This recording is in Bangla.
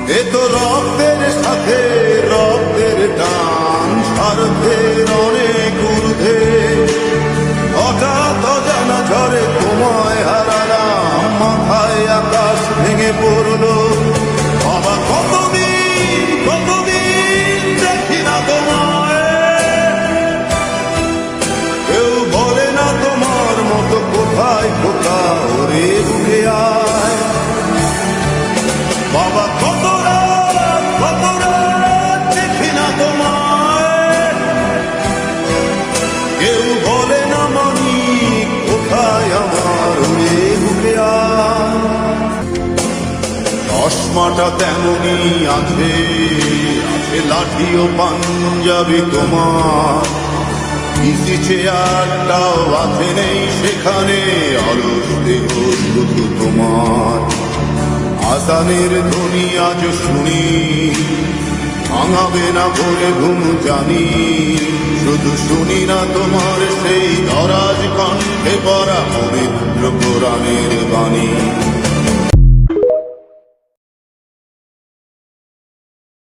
এ তো রক্তের সাথে রক্তের টান, স্বার্থের অনেক ঊর্ধ্বে। হঠাৎ অজানা ঝড়ে তোমায় হারালাম, মাথায় আকাশ ভেঙে পড়লো। বাবা কতদিন কতদিন দেখি না তোমায়, কেউ বলে না তোমার মতো কোথায় কোথাও রে উঠে আয়। বাবা কত রাত দেখি না তোমায়, কেউ বলে না মানি কোথায় আমার রে উঠে আয়। চশমাটা তেমনি আছে, আছে লাঠি ও পাঞ্জাবি তোমার। ইসি চেয়ারটাও আছে নেই সেখানে, অলস দেহ শুধু তোমার। আসানের ধ্বনি আজ শুনি, ভাঙাবে না ভোরে ঘুম জানি। শুধু শুনি না তোমার সেই দরাজ কণ্ঠে পড়া পবিত্র কোরআনের বাণী।